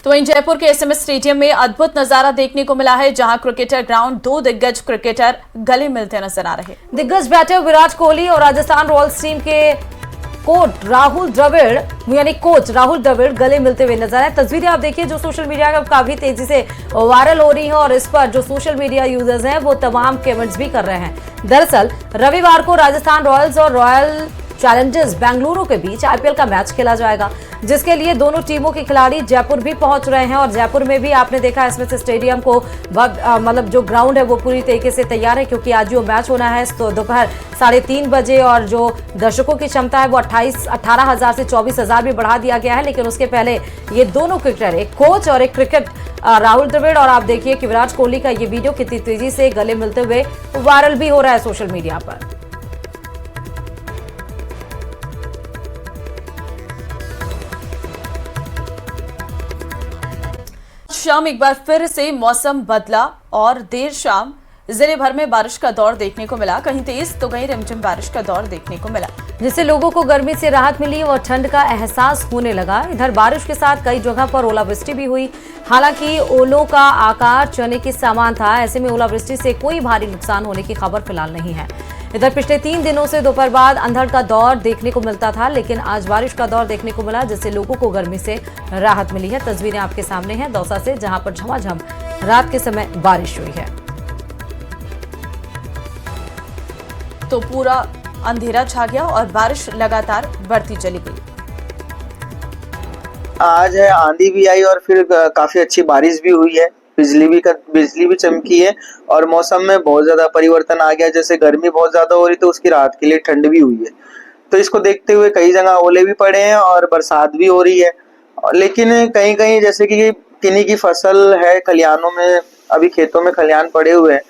तो वहीं जयपुर के एसएमएस स्टेडियम में अद्भुत नजारा देखने को मिला है, जहां क्रिकेटर ग्राउंड दो दिग्गज क्रिकेटर गले मिलते नजर आ रहे। दिग्गज बैटर विराट कोहली और राजस्थान रॉयल्स टीम के कोच राहुल द्रविड़ गले मिलते हुए नजर आए। तस्वीरें आप देखिए जो सोशल मीडिया पर काफी तेजी से वायरल हो रही हैं और इस पर जो सोशल मीडिया यूजर्स हैं वो तमाम कमेंट्स भी कर रहे हैं। दरअसल रविवार को राजस्थान रॉयल्स और रॉयल चैलेंजर्स बेंगलुरु के बीच आईपीएल का मैच खेला जाएगा, जिसके लिए दोनों टीमों के खिलाड़ी जयपुर भी पहुंच रहे हैं। और जयपुर में भी आपने देखा एसएमएस स्टेडियम को मतलब जो ग्राउंड है वो पूरी तरीके से तैयार है, क्योंकि आज जो मैच होना है तो दोपहर 3:30 बजे और जो दर्शकों की क्षमता है वो 18,000 से 24,000 भी बढ़ा दिया गया है। लेकिन उसके पहले ये दोनों क्रिकेटर, एक कोच और एक क्रिकेट राहुल द्रविड़, और आप देखिए कि विराट कोहली का ये वीडियो कितनी तेजी से गले मिलते हुए वायरल भी हो रहा है सोशल मीडिया पर। शाम एक बार फिर से मौसम बदला और देर शाम जिले भर में बारिश का दौर देखने को मिला। कहीं तेज तो कहीं रिमझिम बारिश का दौर देखने को मिला, जिससे लोगों को गर्मी से राहत मिली और ठंड का एहसास होने लगा। इधर बारिश के साथ कई जगह पर ओलावृष्टि भी हुई। हालांकि ओलों का आकार चने के समान था, ऐसे में ओलावृष्टि से कोई भारी नुकसान होने की खबर फिलहाल नहीं है। इधर पिछले 3 दिनों से दोपहर बाद अंधड़ का दौर देखने को मिलता था, लेकिन आज बारिश का दौर देखने को मिला, जिससे लोगों को गर्मी से राहत मिली है। तस्वीरें आपके सामने हैं दौसा से, जहां पर झमाझम रात के समय बारिश हुई है। तो पूरा अंधेरा छा गया और बारिश लगातार बढ़ती चली गई। आज है आंधी भी आई और फिर काफी अच्छी बारिश भी हुई है, बिजली भी चमकी है और मौसम में बहुत ज्यादा परिवर्तन आ गया। जैसे गर्मी बहुत ज्यादा हो रही तो उसकी राहत के लिए ठंड भी हुई है। तो इसको देखते हुए कई जगह ओले भी पड़े हैं और बरसात भी हो रही है। लेकिन कहीं कहीं जैसे कि किन्हीं की फसल है खलिहानों में, अभी खेतों में खलिहान पड़े हुए हैं,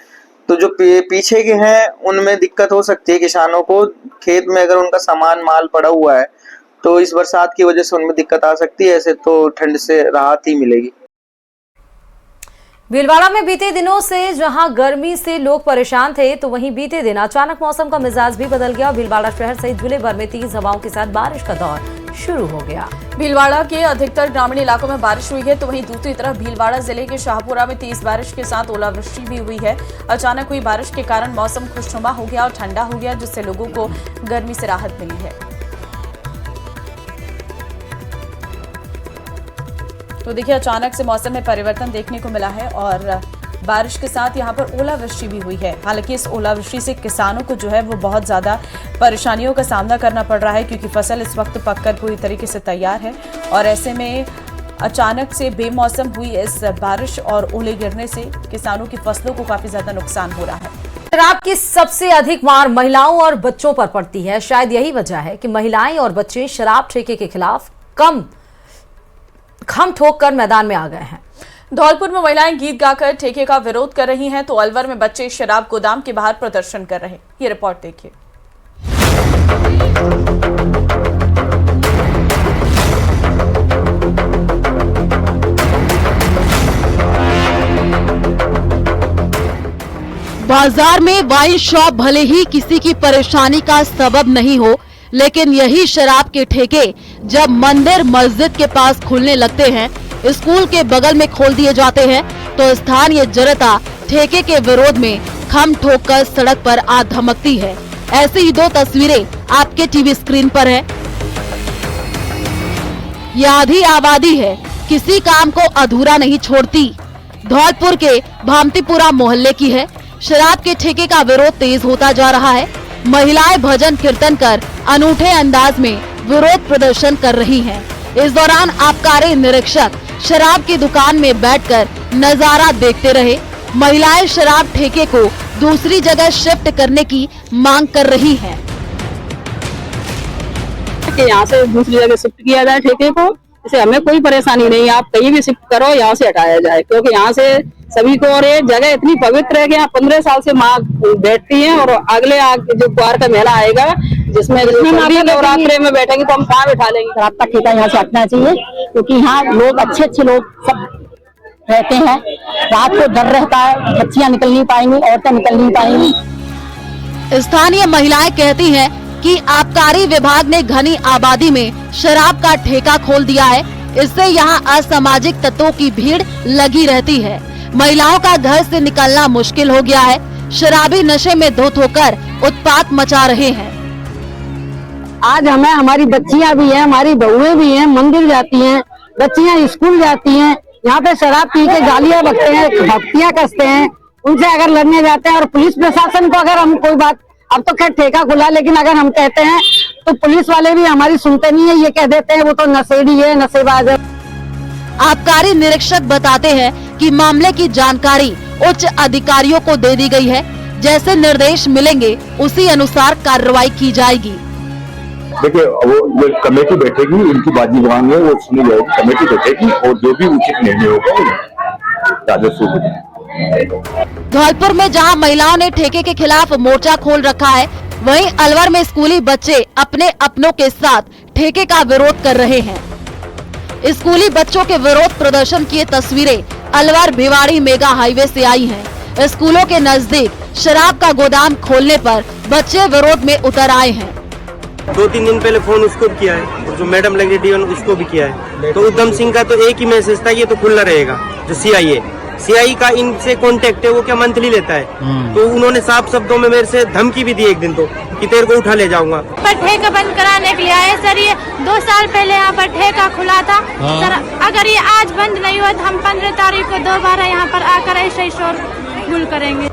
तो जो पीछे के हैं उनमें दिक्कत हो सकती है किसानों को। खेत में अगर उनका सामान माल पड़ा हुआ है तो इस बरसात की वजह से उनमें दिक्कत आ सकती है। ऐसे तो ठंड से राहत ही मिलेगी। भीलवाड़ा में बीते दिनों से जहां गर्मी से लोग परेशान थे, तो वहीं बीते दिन अचानक मौसम का मिजाज भी बदल गया। भीलवाड़ा शहर सहित जिले भर में तेज हवाओं के साथ बारिश का दौर शुरू हो गया। भीलवाड़ा के अधिकतर ग्रामीण इलाकों में बारिश हुई है, तो वहीं दूसरी तरफ भीलवाड़ा जिले के शाहपुरा में तेज बारिश के साथ ओलावृष्टि भी हुई है। अचानक हुई बारिश के कारण मौसम खुशनुमा हो गया और ठंडा हो गया, जिससे लोगों को गर्मी से राहत मिली है। तो देखिए अचानक से मौसम में परिवर्तन देखने को मिला है और बारिश के साथ यहाँ पर ओलावृष्टि भी हुई है। हालांकि इस ओलावृष्टि से किसानों को जो है वो बहुत ज़्यादा परेशानियों का सामना करना पड़ रहा है, क्योंकि फसल इस वक्त पककर पूरी तरीके से तैयार है और ऐसे में अचानक से बेमौसम हुई इस बारिश और ओले गिरने से किसानों की फसलों को काफ़ी ज़्यादा नुकसान हो रहा है। शराब की सबसे अधिक मार महिलाओं और बच्चों पर पड़ती है। शायद यही वजह है कि महिलाएं और बच्चे शराब ठेके के खिलाफ खम ठोक कर मैदान में आ गए हैं। धौलपुर में महिलाएं गीत गाकर ठेके का विरोध कर रही हैं, तो अलवर में बच्चे शराब गोदाम के बाहर प्रदर्शन कर रहे हैं। ये रिपोर्ट देखिए। बाजार में वाइन शॉप भले ही किसी की परेशानी का सबब नहीं हो, लेकिन यही शराब के ठेके जब मंदिर मस्जिद के पास खुलने लगते हैं, स्कूल के बगल में खोल दिए जाते हैं, तो स्थानीय जनता ठेके के विरोध में खम ठोक कर सड़क पर आ धमकती है। ऐसी ही 2 तस्वीरें आपके टीवी स्क्रीन पर है। यह आधी आबादी है, किसी काम को अधूरा नहीं छोड़ती। धौलपुर के भामतीपुरा मोहल्ले की है। शराब के ठेके का विरोध तेज होता जा रहा है। महिलाएं भजन कीर्तन कर अनूठे अंदाज में विरोध प्रदर्शन कर रही हैं। इस दौरान आबकारी निरीक्षक शराब की दुकान में बैठकर नजारा देखते रहे। महिलाएं शराब ठेके को दूसरी जगह शिफ्ट करने की मांग कर रही हैं। कि यहाँ से दूसरी जगह शिफ्ट किया जाए ठेके को, इसे हमें कोई परेशानी नहीं। आप कहीं भी शिफ्ट करो, यहाँ से हटाया जाए, क्योंकि यहाँ से सभी को, और ये जगह इतनी पवित्र है कि यहाँ 15 साल से माँ बैठती हैं और अगले जो कुआर का मेला आएगा जिसमें नवरात्रि में बैठेंगे तो हम कहाँ बैठा लेंगे। शराब का ठेका यहाँ से हटना चाहिए, क्योंकि यहाँ लोग अच्छे लोग सब रहते हैं। रात को डर रहता है, बच्चियाँ निकल नहीं पाएंगी, औरतें निकल नहीं पाएंगी। स्थानीय महिलाएं कहती हैं कि आबकारी विभाग ने घनी आबादी में शराब का ठेका खोल दिया है। इससे यहाँ असामाजिक तत्वों की भीड़ लगी रहती है। महिलाओं का घर से निकलना मुश्किल हो गया है। शराबी नशे में धुत होकर उत्पात मचा रहे हैं। आज हमें हमारी बच्चियां भी हैं, हमारी बहुएं भी हैं, मंदिर जाती हैं, बच्चियां स्कूल जाती हैं, यहाँ पे शराब पी के गालियां बकते हैं, भक्तियां कसते हैं। उनसे अगर लड़ने जाते हैं और पुलिस प्रशासन को अगर हम कोई बात, अब तो खैर ठेका खुला, लेकिन अगर हम कहते हैं तो पुलिस वाले भी हमारी सुनते नहीं है, ये कह देते हैं वो तो नशेड़ी है, नशेबाज है। आबकारी निरीक्षक बताते हैं कि मामले की जानकारी उच्च अधिकारियों को दे दी गई है। जैसे निर्देश मिलेंगे उसी अनुसार कार्रवाई की जाएगी। देखिए, वो जो कमेटी बैठेगी, इनकी बाजी मांगे वो सुनी जाएगी, कमेटी बैठेगी और जो भी उचित निर्णय होगा धौलपुर में जहां महिलाओं ने ठेके के खिलाफ मोर्चा खोल रखा है, वहीं अलवर में स्कूली बच्चे अपने अपनों के साथ ठेके का विरोध कर रहे हैं। स्कूली बच्चों के विरोध प्रदर्शन की तस्वीरें अलवर भिवाड़ी मेगा हाईवे से आई हैं। स्कूलों के नजदीक शराब का गोदाम खोलने पर बच्चे विरोध में उतर आए हैं। 2-3 दिन पहले फोन उसको भी किया है और जो मैडम लग रही है उसको भी किया है। तो उद्धम सिंह का तो एक ही मैसेज था, ये तो खुला रहेगा। जो सीआई का इनसे कांटेक्ट है, वो क्या मंथली लेता है। तो उन्होंने साफ शब्दों में मेरे से धमकी भी दी एक दिन तो कि तेरे को उठा ले जाऊंगा। पर ठेका बंद कराने के लिए आए सर। ये 2 साल पहले यहाँ पर ठेका खुला था सर। अगर ये आज बंद नहीं हुआ तो हम 15 तारीख को दोबारा यहाँ पर आकर ऐसे ही शोरगुल करेंगे।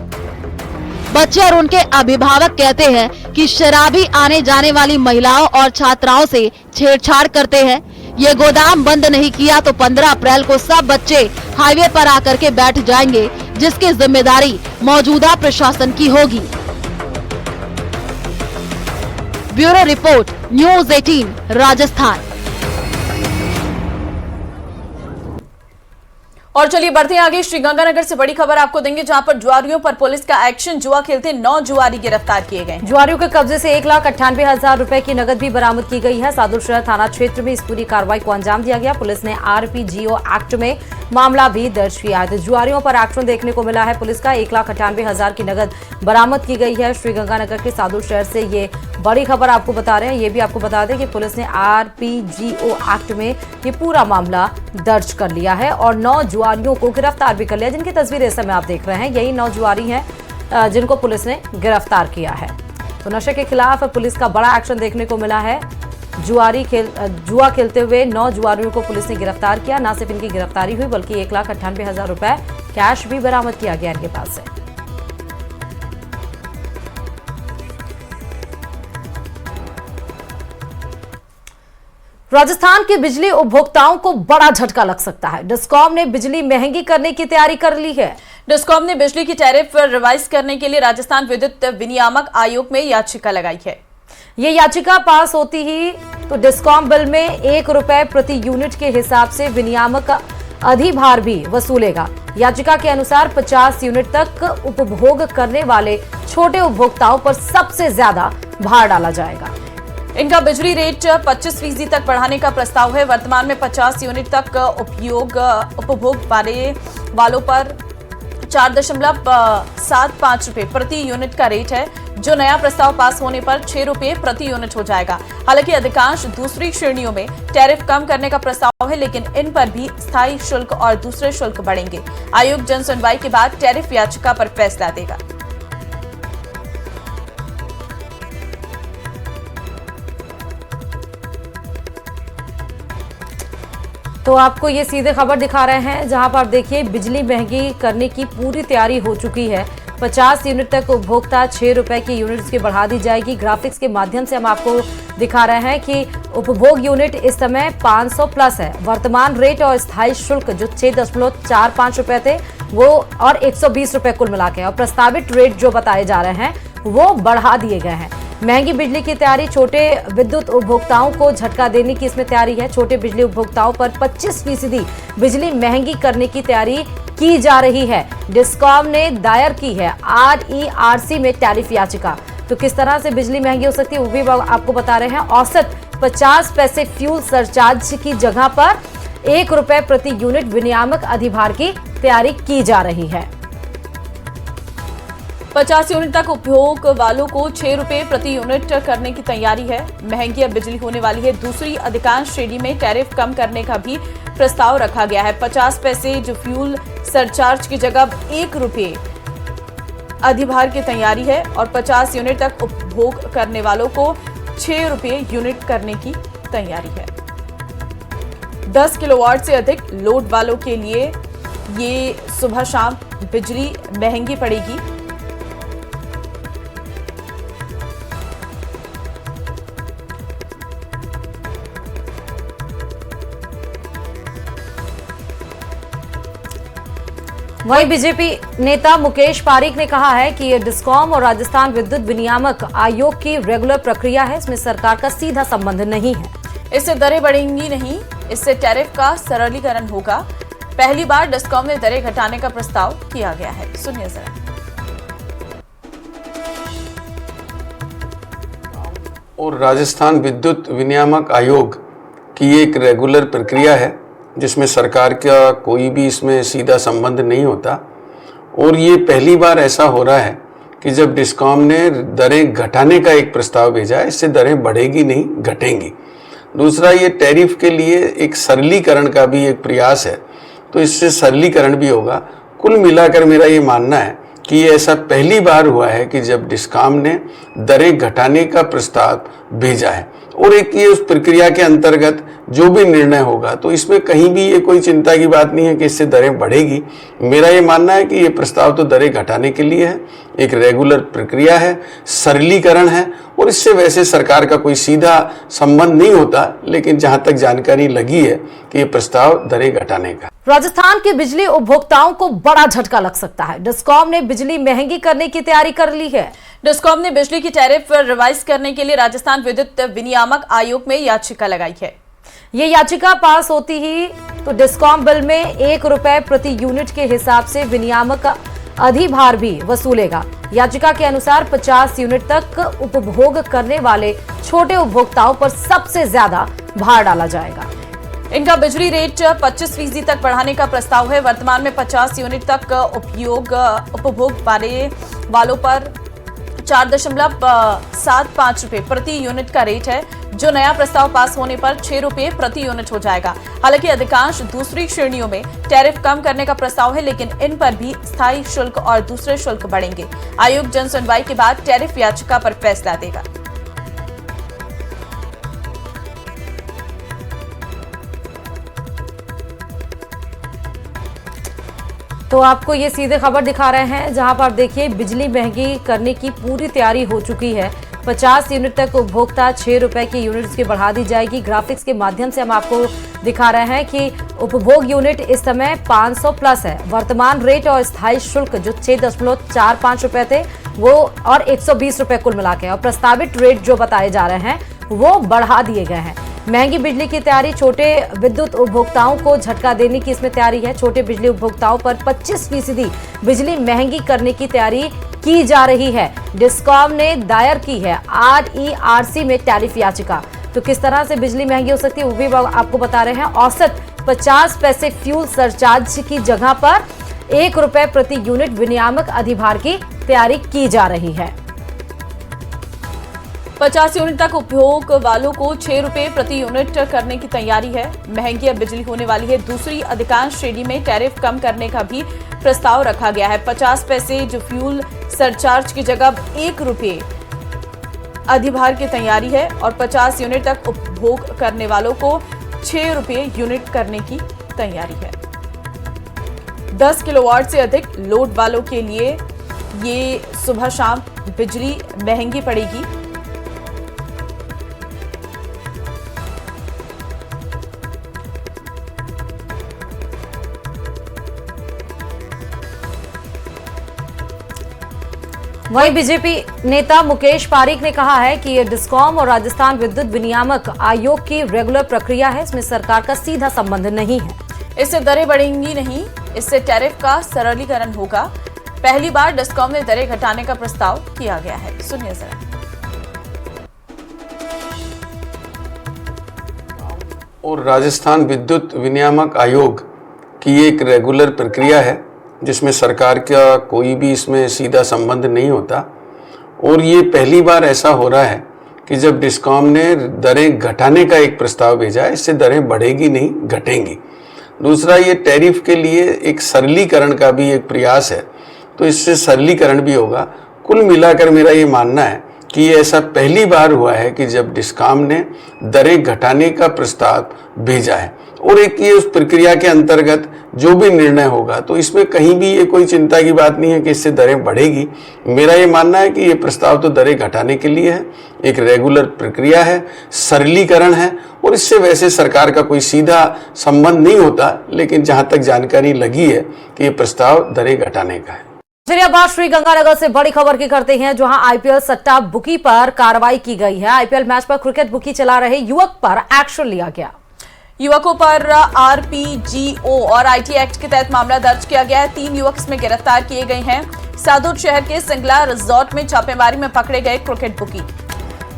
बच्चे और उनके अभिभावक कहते हैं कि शराबी आने जाने वाली महिलाओं और छात्राओं से छेड़छाड़ करते हैं। ये गोदाम बंद नहीं किया तो 15 अप्रैल को सब बच्चे हाईवे पर आकर के बैठ जाएंगे, जिसकी जिम्मेदारी मौजूदा प्रशासन की होगी। Bureau report, news 18 Rajasthan. और चलिए बढ़ते हैं आगे। श्रीगंगानगर से बड़ी खबर आपको देंगे, जहां पर जुआरियों पर पुलिस का एक्शन। जुआ खेलते 9 जुआरी गिरफ्तार किए गए। जुआरियों के कब्जे से 1,98,000 रुपए की नकद भी बरामद की गई है। सादुलशहर थाना क्षेत्र में इस पूरी कार्रवाई को अंजाम दिया गया। पुलिस ने RPGO एक्ट में मामला भी दर्ज किया है। तो जुआरियों पर एक्शन देखने को मिला है। पुलिस का 1,98,000 की नकद बरामद की गई है। श्रीगंगानगर के सादुलशहर से ये बड़ी खबर आपको बता रहे हैं। ये भी आपको बता दें कि पुलिस ने RPGO एक्ट में ये पूरा मामला दर्ज कर लिया है और 9 जुआरियों को गिरफ्तार भी कर लिया, जिनकी तस्वीरें इस समय आप देख रहे हैं। यही 9 जुआरी हैं जिनको पुलिस ने गिरफ्तार किया है। तो नशे के खिलाफ पुलिस का बड़ा एक्शन देखने को मिला है। जुआ खेलते हुए 9 जुआरियों को पुलिस ने गिरफ्तार किया। न सिर्फ इनकी गिरफ्तारी हुई बल्कि 1,98,000 रुपए कैश भी बरामद किया गया इनके पास से। राजस्थान के बिजली उपभोक्ताओं को बड़ा झटका लग सकता है। डिस्कॉम ने बिजली महंगी करने की तैयारी कर ली है। डिस्कॉम ने बिजली की टैरिफ रिवाइज करने के लिए राजस्थान विद्युत विनियामक आयोग में याचिका लगाई है। ये याचिका पास होती ही तो डिस्कॉम बिल में 1 रुपए प्रति यूनिट के हिसाब से विनियामक अधिभार भी वसूलेगा। याचिका के अनुसार 50 यूनिट तक उपभोग करने वाले छोटे उपभोक्ताओं पर सबसे ज्यादा भार डाला जाएगा। इनका बिजली रेट 25% तक बढ़ाने का प्रस्ताव है। वर्तमान में 50 यूनिट तक उपभोग वालों पर 4.75 रुपए प्रति यूनिट का रेट है, जो नया प्रस्ताव पास होने पर 6 रुपए प्रति यूनिट हो जाएगा। हालांकि अधिकांश दूसरी श्रेणियों में टैरिफ कम करने का प्रस्ताव है, लेकिन इन पर भी स्थायी शुल्क और दूसरे शुल्क बढ़ेंगे। आयोग जन सुनवाई के बाद टैरिफ याचिका पर फैसला देगा। तो आपको ये सीधे खबर दिखा रहे हैं, जहां पर आप देखिए बिजली महंगी करने की पूरी तैयारी हो चुकी है। 50 यूनिट तक उपभोक्ता 6 रुपए की यूनिट की बढ़ा दी जाएगी। ग्राफिक्स के माध्यम से हम आपको दिखा रहे हैं कि उपभोग यूनिट इस समय 500 प्लस है। वर्तमान रेट और स्थायी शुल्क जो 6.45 रुपए थे वो और 120 रुपए कुल मिला के, और प्रस्तावित रेट जो बताए जा रहे हैं वो बढ़ा दिए गए हैं। महंगी बिजली की तैयारी छोटे विद्युत उपभोक्ताओं को झटका देने की इसमें तैयारी है। छोटे बिजली उपभोक्ताओं पर 25% बिजली महंगी करने की तैयारी की जा रही है। डिस्कॉम ने दायर की है RERC में टैरिफ याचिका। तो किस तरह से बिजली महंगी हो सकती है वो भी आपको बता रहे हैं। औसत 50 पैसे फ्यूल सरचार्ज की जगह पर 1 रुपए प्रति यूनिट विनियामक अधिभार की तैयारी की जा रही है। 50 यूनिट तक उपभोग वालों को 6 रुपए प्रति यूनिट करने की तैयारी है। महंगी अब बिजली होने वाली है। दूसरी अधिकांश श्रेणी में टैरिफ कम करने का भी प्रस्ताव रखा गया है। 50 पैसे जो फ्यूल सरचार्ज की जगह 1 रुपये अधिभार की तैयारी है और 50 यूनिट तक उपभोग करने वालों को 6 रुपये यूनिट करने की तैयारी है। 10 किलोवाट से अधिक लोड वालों के लिए ये सुबह शाम बिजली महंगी पड़ेगी। वहीं बीजेपी नेता मुकेश पारीक ने कहा है कि ये डिस्कॉम और राजस्थान विद्युत विनियामक आयोग की रेगुलर प्रक्रिया है, इसमें सरकार का सीधा संबंध नहीं है। इससे दरें बढ़ेंगी नहीं, इससे टैरिफ का सरलीकरण होगा। पहली बार डिस्कॉम ने दरें घटाने का प्रस्ताव किया गया है। सुनिए जरा। और राजस्थान विद्युत विनियामक आयोग की एक रेगुलर प्रक्रिया है जिसमें सरकार का कोई भी इसमें सीधा संबंध नहीं होता। और ये पहली बार ऐसा हो रहा है कि जब डिस्कॉम ने दरें घटाने का एक प्रस्ताव भेजा है, इससे दरें बढ़ेगी नहीं, घटेंगी। दूसरा, ये टैरिफ के लिए एक सरलीकरण का भी एक प्रयास है, तो इससे सरलीकरण भी होगा। कुल मिलाकर मेरा ये मानना है कि ये ऐसा पहली बार हुआ है कि जब डिस्कॉम ने दरें घटाने का प्रस्ताव भेजा है और एक ये उस प्रक्रिया के अंतर्गत जो भी निर्णय होगा, तो इसमें कहीं भी ये कोई चिंता की बात नहीं है कि इससे दरें बढ़ेगी। मेरा ये मानना है कि ये प्रस्ताव तो दरें घटाने के लिए है, एक रेगुलर प्रक्रिया है, सरलीकरण है और इससे वैसे सरकार का कोई सीधा संबंध नहीं होता, लेकिन जहां तक जानकारी लगी है कि ये प्रस्ताव दरें घटाने का। राजस्थान के बिजली उपभोक्ताओं को बड़ा झटका लग सकता है। डिस्कॉम ने बिजली महंगी करने की तैयारी कर ली है। डिस्कॉम ने बिजली की टैरिफ रिवाइज करने के लिए राजस्थान विद्युत विनियामक आयोग में याचिका लगाई है। ये याचिका पास होती ही तो डिस्कॉम बिल में 1 रुपए प्रति यूनिट के हिसाब से विनियामक अधिभार भी वसूलेगा। याचिका के अनुसार 50 यूनिट तक उपभोग करने वाले छोटे उपभोक्ताओं पर सबसे ज्यादा भार डाला जाएगा। इनका बिजली रेट 25% तक बढ़ाने का प्रस्ताव है। वर्तमान में 50 यूनिट तक उपभोग वालों पर 4.75 रुपए प्रति यूनिट का रेट है, जो नया प्रस्ताव पास होने पर 6 रुपए प्रति यूनिट हो जाएगा। हालांकि अधिकांश दूसरी श्रेणियों में टैरिफ कम करने का प्रस्ताव है, लेकिन इन पर भी स्थायी शुल्क और दूसरे शुल्क बढ़ेंगे। आयोग जन सुनवाई के बाद टैरिफ याचिका पर फैसला देगा। तो आपको ये सीधे खबर दिखा रहे हैं, जहां पर आप देखिए बिजली महंगी करने की पूरी तैयारी हो चुकी है। 50 यूनिट तक उपभोक्ता 6 रुपए की यूनिट की बढ़ा दी जाएगी। ग्राफिक्स के माध्यम से हम आपको दिखा रहे हैं कि उपभोग यूनिट इस समय 500 प्लस है। वर्तमान रेट और स्थायी शुल्क जो 6.45 रुपए थे वो और 120 रुपए कुल मिला के, और प्रस्तावित रेट जो बताए जा रहे हैं वो बढ़ा दिए गए हैं। महंगी बिजली की तैयारी छोटे विद्युत उपभोक्ताओं को झटका देने की इसमें तैयारी है। छोटे बिजली उपभोक्ताओं पर 25% बिजली महंगी करने की तैयारी की जा रही है। डिस्कॉम ने दायर की है RERC में टैरिफ याचिका। तो किस तरह से बिजली महंगी हो सकती है वो भी आपको बता रहे हैं। औसत 50 पैसे फ्यूल सरचार्ज की जगह पर 1 रुपए प्रति यूनिट विनियामक अधिभार की तैयारी की जा रही है। 50 यूनिट तक उपभोग वालों को 6 रुपए प्रति यूनिट करने की तैयारी है। महंगी अब बिजली होने वाली है। दूसरी अधिकांश श्रेणी में टैरिफ कम करने का भी प्रस्ताव रखा गया है। 50 पैसे जो फ्यूल सरचार्ज की जगह 1 रुपये अधिभार की तैयारी है और 50 यूनिट तक उपभोग करने वालों को 6 रुपये यूनिट करने की तैयारी है। 10 किलोवाट से अधिक लोड वालों के लिए ये सुबह शाम बिजली महंगी पड़ेगी। वहीं बीजेपी नेता मुकेश पारीक ने कहा है कि ये डिस्कॉम और राजस्थान विद्युत विनियामक आयोग की रेगुलर प्रक्रिया है, इसमें सरकार का सीधा संबंध नहीं है। इससे दरें बढ़ेंगी नहीं, इससे टैरिफ का सरलीकरण होगा। पहली बार डिस्कॉम ने दरें घटाने का प्रस्ताव किया गया है। सुनिए जरा। और राजस्थान विद्युत विनियामक आयोग की एक रेगुलर प्रक्रिया है जिसमें सरकार का कोई भी इसमें सीधा संबंध नहीं होता। और ये पहली बार ऐसा हो रहा है कि जब डिस्कॉम ने दरें घटाने का एक प्रस्ताव भेजा है, इससे दरें बढ़ेगी नहीं घटेंगी। दूसरा, ये टैरिफ के लिए एक सरलीकरण का भी एक प्रयास है, तो इससे सरलीकरण भी होगा। कुल मिलाकर मेरा ये मानना है कि ये ऐसा पहली बार हुआ है कि जब डिस्कॉम ने दरें घटाने का प्रस्ताव भेजा है, और एक ये उस प्रक्रिया के अंतर्गत जो भी निर्णय होगा तो इसमें कहीं भी ये कोई चिंता की बात नहीं है कि इससे दरें बढ़ेगी। मेरा ये मानना है कि ये प्रस्ताव तो दरें घटाने के लिए है, एक रेगुलर प्रक्रिया है, सरलीकरण है, और इससे वैसे सरकार का कोई सीधा संबंध नहीं होता, लेकिन जहां तक जानकारी लगी है कि ये प्रस्ताव दरें घटाने का है। चलिए अब बात श्रीगंगानगर से बड़ी खबर की करते हैं, जहां आईपीएल सट्टा बुकी पर कार्रवाई की गई है। आईपीएल मैच पर क्रिकेट बुकी चला रहे युवक पर एक्शन लिया गया। युवकों पर आरपीजीओ और आईटी एक्ट के तहत मामला दर्ज किया गया है। 3 युवक इसमें गिरफ्तार किए गए हैं। सादुर शहर के सिंगला रिजॉर्ट में छापेमारी में पकड़े गए क्रिकेट बुकी।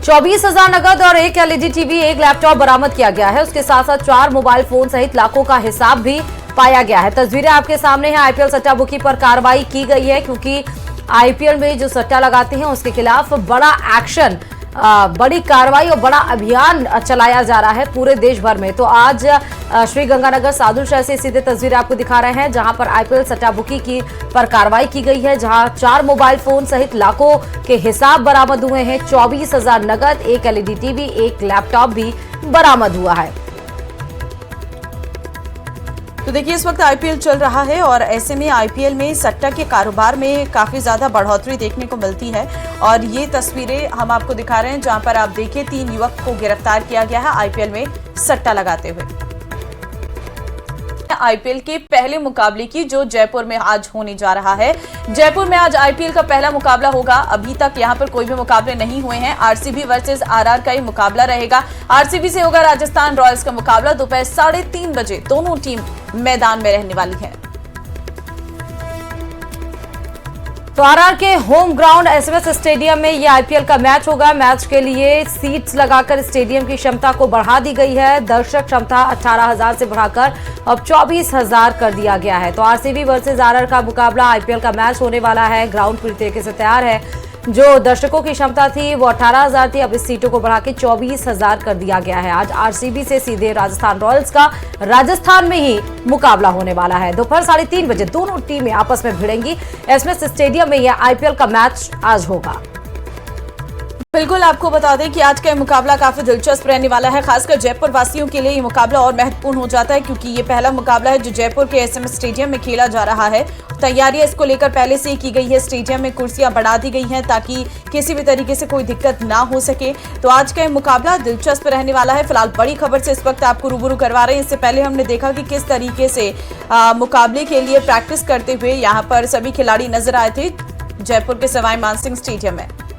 24,000 नगद और 1 एलईडी टीवी, 1 लैपटॉप बरामद किया गया है। उसके साथ साथ 4 मोबाइल फोन सहित लाखों का हिसाब भी पाया गया है। तस्वीरें आपके सामने हैं। आईपीएल सट्टा बुकी पर कार्रवाई की गई है, क्योंकि आईपीएल में जो सट्टा लगाते हैं उसके खिलाफ बड़ा एक्शन, बड़ी कार्रवाई और बड़ा अभियान चलाया जा रहा है पूरे देश भर में। तो आज श्रीगंगानगर सादुर शहर से सीधे तस्वीरें आपको दिखा रहे हैं, जहां पर आईपीएल सट्टा बुकी की पर कार्रवाई की गई है, जहां 4 मोबाइल फोन सहित लाखों के हिसाब बरामद हुए हैं। 24,000 नगद, 1 एलईडी टीवी, 1 लैपटॉप भी बरामद हुआ है। तो देखिए, इस वक्त आईपीएल चल रहा है और ऐसे में आईपीएल में सट्टा के कारोबार में काफी ज्यादा बढ़ोतरी देखने को मिलती है। और ये तस्वीरें हम आपको दिखा रहे हैं, जहां पर आप देखिए 3 युवक को गिरफ्तार किया गया है आईपीएल में सट्टा लगाते हुए। आईपीएल के पहले मुकाबले की जो जयपुर में आज होने जा रहा है। जयपुर में आज आईपीएल का पहला मुकाबला होगा। अभी तक यहां पर कोई भी मुकाबले नहीं हुए हैं। आरसीबी वर्सेस आरआर का ही मुकाबला रहेगा। आरसीबी से होगा राजस्थान रॉयल्स का मुकाबला। दोपहर 3:30 बजे दोनों टीम मैदान में रहने वाली है। तो आरआर के होम ग्राउंड एसएमएस स्टेडियम में ये आईपीएल का मैच होगा। मैच के लिए सीट्स लगाकर स्टेडियम की क्षमता को बढ़ा दी गई है। दर्शक क्षमता 18,000 से बढ़ाकर अब 24,000 कर दिया गया है। तो आरसीबी वर्सेस आरआर का मुकाबला, आईपीएल का मैच होने वाला है। ग्राउंड पूरी तरीके से तैयार है। जो दर्शकों की क्षमता थी वो 18,000 थी, अब इस सीटों को बढ़ा के 24,000 कर दिया गया है। आज आरसीबी से सीधे राजस्थान रॉयल्स का राजस्थान में ही मुकाबला होने वाला है। दोपहर 3:30 बजे दोनों टीमें आपस में भिड़ेंगी। एसएमएस स्टेडियम में यह आईपीएल का मैच आज होगा। बिल्कुल, आपको बता दें कि आज का मुकाबला काफी दिलचस्प रहने वाला है। खासकर जयपुर वासियों के लिए ये मुकाबला और महत्वपूर्ण हो जाता है, क्योंकि ये पहला मुकाबला है जो जयपुर के एसएमएस स्टेडियम में खेला जा रहा है। तैयारियां इसको लेकर पहले से ही की गई है। स्टेडियम में कुर्सियां बढ़ा दी गई हैं ताकि किसी भी तरीके से कोई दिक्कत ना हो सके। तो आज का मुकाबला दिलचस्प रहने वाला है। फिलहाल बड़ी खबर से इस वक्त आपको रूबरू करवा रहे हैं। इससे पहले हमने देखा कि किस तरीके से मुकाबले के लिए प्रैक्टिस करते हुए यहाँ पर सभी खिलाड़ी नजर आए थे जयपुर के सवाई मानसिंह स्टेडियम में।